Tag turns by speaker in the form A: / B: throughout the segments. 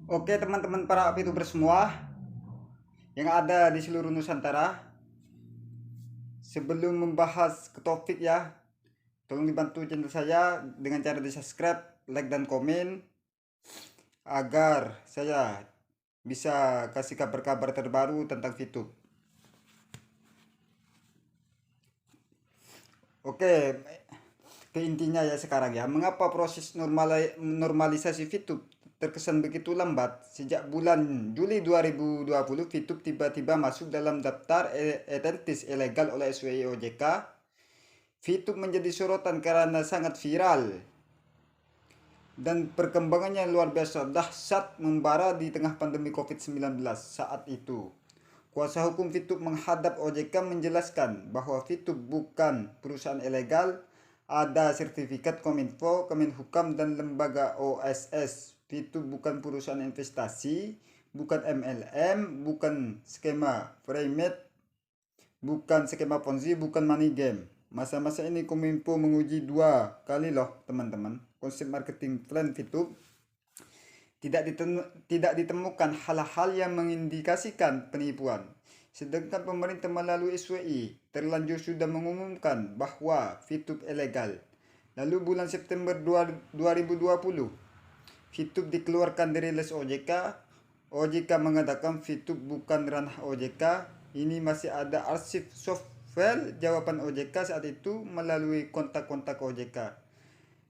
A: Oke teman-teman para VTuber semua yang ada di seluruh Nusantara, sebelum membahas ke topik ya, tolong dibantu channel saya dengan cara di subscribe, like dan komen agar saya bisa kasih kabar-kabar terbaru tentang VTube. Oke, ke intinya ya sekarang ya, mengapa proses normalisasi VTube terkesan begitu lambat? Sejak bulan Juli 2020, VTube tiba-tiba masuk dalam daftar entitas ilegal oleh SWI OJK. VTube menjadi sorotan karena sangat viral dan perkembangannya luar biasa dahsyat membara di tengah pandemi COVID-19 saat itu. Kuasa hukum VTube menghadap OJK menjelaskan bahwa VTube bukan perusahaan ilegal, ada sertifikat Kominfo, Kemenhukam, dan lembaga OSS. VTube bukan perusahaan investasi, bukan MLM, bukan skema pyramid, bukan skema Ponzi, bukan money game. Masa-masa ini Kominfo menguji 2 kali loh teman-teman konsep marketing plan VTube. Tidak ditemukan hal-hal yang mengindikasikan penipuan. Sedangkan pemerintah melalui SWI terlanjur sudah mengumumkan bahwa VTube ilegal. Lalu bulan September 2020, VTube dikeluarkan dari list OJK. OJK mengatakan VTube bukan ranah OJK. Ini masih ada arsip software jawaban OJK saat itu melalui kontak-kontak OJK.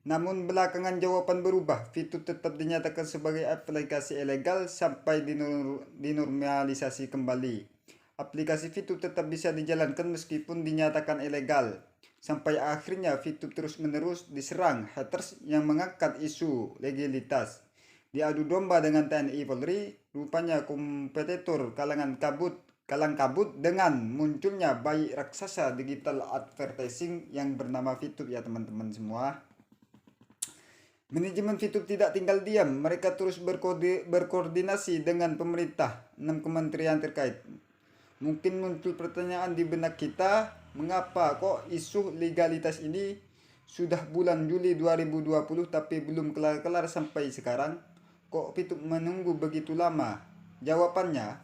A: Namun belakangan jawaban berubah. VTube tetap dinyatakan sebagai aplikasi ilegal sampai dinormalisasi kembali. Aplikasi VTube tetap bisa dijalankan meskipun dinyatakan ilegal. Sampai akhirnya VTube terus-menerus diserang haters yang mengangkat isu legalitas. Diadu domba dengan TNI Polri, rupanya kompetitor kalang kabut dengan munculnya bayi raksasa digital advertising yang bernama VTube ya teman-teman semua. Manajemen VTube tidak tinggal diam, mereka terus berkoordinasi dengan pemerintah, 6 kementerian terkait. Mungkin muncul pertanyaan di benak kita, mengapa kok isu legalitas ini sudah bulan Juli 2020 tapi belum kelar-kelar sampai sekarang? Kok VTube menunggu begitu lama? Jawabannya,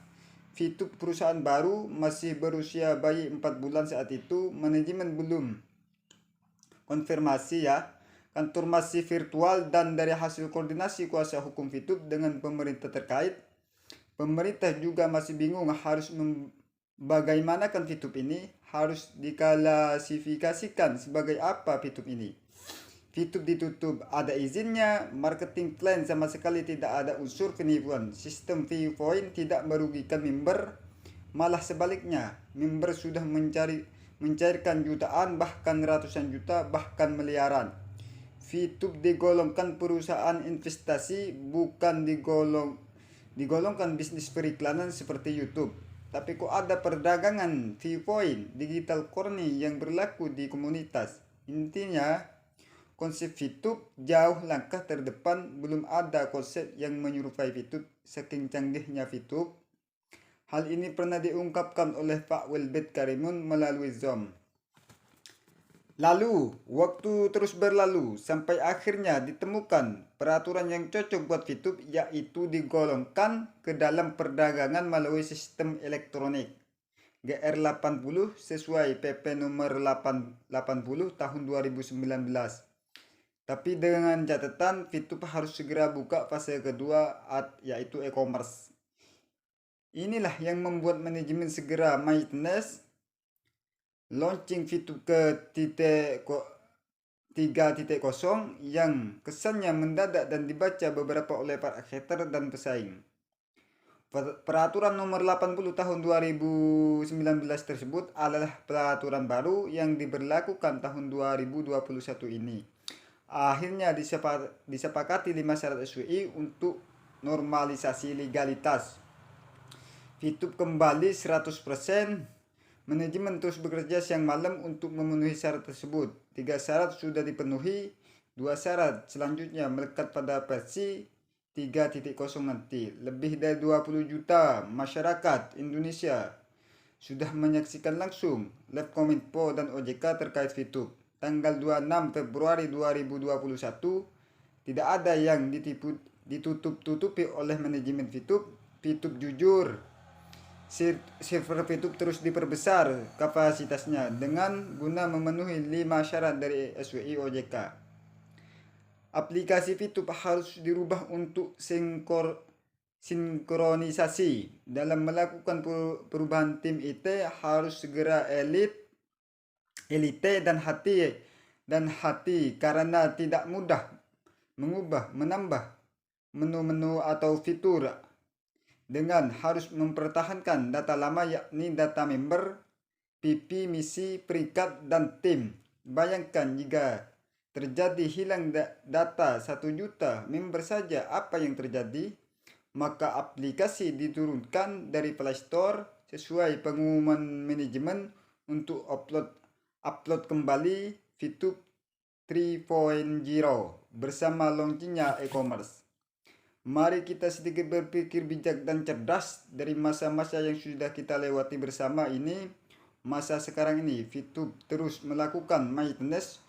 A: VTube perusahaan baru, masih berusia bayi 4 bulan saat itu, manajemen belum konfirmasi ya. Kantor masih virtual dan dari hasil koordinasi kuasa hukum VTube dengan pemerintah terkait, pemerintah juga masih bingung harus bagaimanakan VTube ini, harus diklasifikasikan sebagai apa VTube ini. VTube ditutup, ada izinnya, marketing plan sama sekali tidak ada unsur penipuan, sistem view point tidak merugikan member, malah sebaliknya, member sudah mencairkan jutaan bahkan ratusan juta bahkan miliaran. VTube digolongkan perusahaan investasi, bukan digolongkan bisnis periklanan seperti YouTube. Tapi kok ada perdagangan viewpoint digital corny yang berlaku di komunitas. Intinya, konsep VTube jauh langkah terdepan, belum ada konsep yang menyerupai VTube saking canggihnya VTube. Hal ini pernah diungkapkan oleh Pak Wilbert Karimun melalui Zoom. Lalu, waktu terus berlalu sampai akhirnya ditemukan peraturan yang cocok buat VTube, yaitu digolongkan ke dalam perdagangan melalui sistem elektronik GR80 sesuai PP nomor 880 tahun 2019. Tapi dengan catatan VTube harus segera buka fase kedua yaitu e-commerce. Inilah yang membuat manajemen segera maintenance launching VTube ke 3.0 yang kesannya mendadak dan dibaca beberapa oleh para hater dan pesaing. Peraturan nomor 80 tahun 2019 tersebut adalah peraturan baru yang diberlakukan tahun 2021 ini. Akhirnya disepakati 5 syarat SWI untuk normalisasi legalitas. VTube kembali 100%. Manajemen terus bekerja siang malam untuk memenuhi syarat tersebut. 3 syarat sudah dipenuhi, 2 syarat selanjutnya melekat pada versi 3.0 nanti. Lebih dari 20 juta masyarakat Indonesia sudah menyaksikan langsung live Kominfo dan OJK terkait VTube. Tanggal 26 Februari 2021, tidak ada yang ditutup-tutupi oleh manajemen VTube. VTube jujur, server VTube terus diperbesar kapasitasnya dengan guna memenuhi 5 syarat dari SWI OJK. Aplikasi VTube harus dirubah untuk sinkronisasi. Dalam melakukan perubahan, tim IT harus segera elite dan hati karena tidak mudah menambah menu-menu atau fitur dengan harus mempertahankan data lama, yakni data member, PP, misi, peringkat, dan tim. Bayangkan jika terjadi hilang data 1 juta member saja, apa yang terjadi? Maka aplikasi diturunkan dari Play Store sesuai pengumuman manajemen untuk upload kembali VTube 3.0 bersama launchingnya e-commerce. Mari kita sedikit berpikir bijak dan cerdas dari masa-masa yang sudah kita lewati bersama ini. Masa sekarang ini VTube terus melakukan maintenance,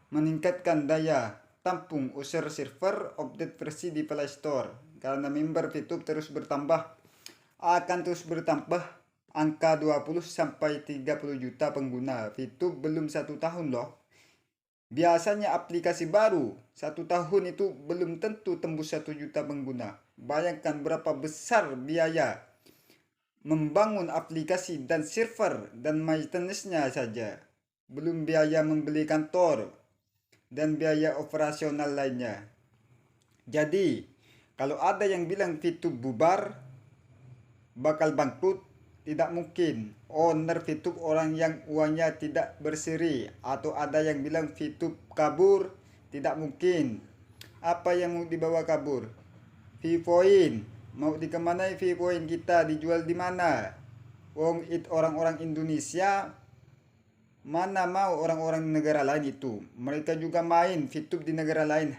A: meningkatkan daya tampung user server, update versi di Play Store. Karena member VTube akan terus bertambah angka 20 sampai 30 juta pengguna. VTube belum 1 tahun loh. Biasanya aplikasi baru 1 tahun itu belum tentu tembus 1 juta pengguna. Bayangkan berapa besar biaya membangun aplikasi dan server dan maintenance-nya saja. Belum biaya membeli kantor dan biaya operasional lainnya. Jadi, kalau ada yang bilang VTube bubar, bakal bangkrut, tidak mungkin. Owner VTube orang yang uangnya tidak berseri. Atau ada yang bilang VTube kabur, tidak mungkin. Apa yang mau dibawa kabur? V-Point. Mau dikemanai V-Point kita? Dijual di mana? Orang-orang Indonesia, mana mau orang-orang negara lain itu? Mereka juga main VTube di negara lain.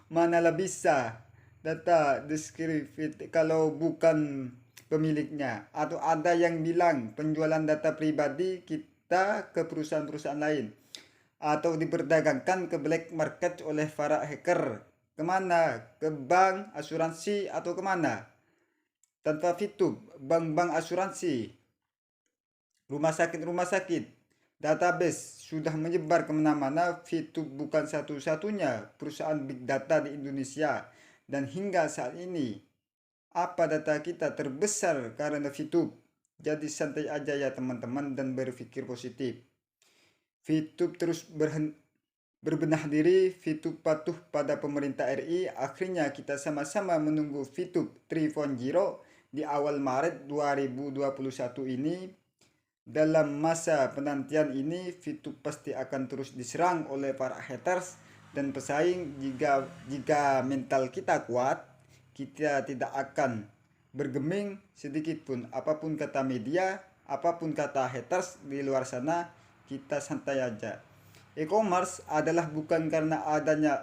A: Manalah bisa data deskripsi kalau bukan pemiliknya. Atau ada yang bilang penjualan data pribadi kita ke perusahaan-perusahaan lain, atau diperdagangkan ke black market oleh para hacker. Kemana? Ke bank, asuransi, atau kemana? Tanpa VTube, bank-bank, asuransi, rumah sakit, database sudah menyebar kemana-mana. VTube bukan satu-satunya perusahaan big data di Indonesia. Dan hingga saat ini, apa data kita terbesar karena VTube. Jadi santai aja ya teman-teman dan berpikir positif. VTube terus berbenah diri, VTube patuh pada pemerintah RI. Akhirnya kita sama-sama menunggu VTube 3.0 di awal Maret 2021 ini. Dalam masa penantian ini, VTube pasti akan terus diserang oleh para haters dan pesaing. Jika mental kita kuat, kita tidak akan bergeming sedikit pun. Apapun kata media, apapun kata haters di luar sana, kita santai aja. E-commerce adalah bukan karena adanya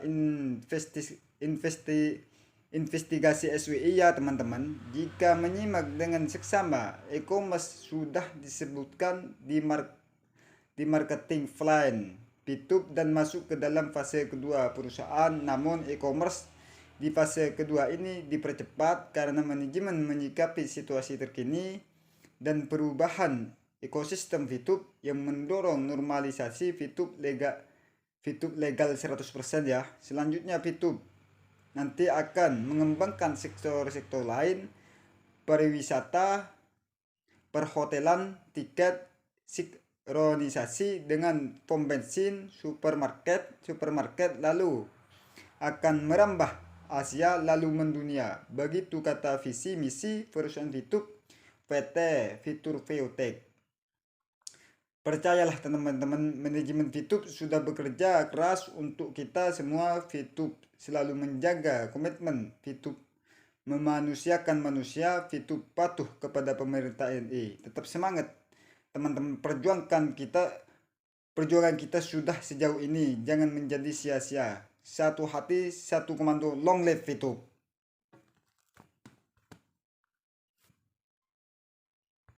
A: investigasi SWI ya teman-teman. Jika menyimak dengan seksama, e-commerce sudah disebutkan di marketing plan VTube dan masuk ke dalam fase kedua perusahaan. Namun e-commerce di fase kedua ini dipercepat karena manajemen menyikapi situasi terkini dan perubahan ekosistem VTube yang mendorong normalisasi VTube legal 100% ya. Selanjutnya VTube nanti akan mengembangkan sektor-sektor lain, pariwisata, perhotelan, tiket, sinkronisasi dengan pom bensin, supermarket, lalu akan merambah Asia lalu mendunia. Begitu kata visi misi perusahaan VTube PT Fitur VOTech. Percayalah teman-teman, manajemen VTube sudah bekerja keras untuk kita semua. VTube selalu menjaga komitmen VTube memanusiakan manusia. VTube patuh kepada pemerintah RI. Tetap semangat teman-teman, perjuangan kita sudah sejauh ini jangan menjadi sia-sia. Satu hati, satu komando. Long live VTube.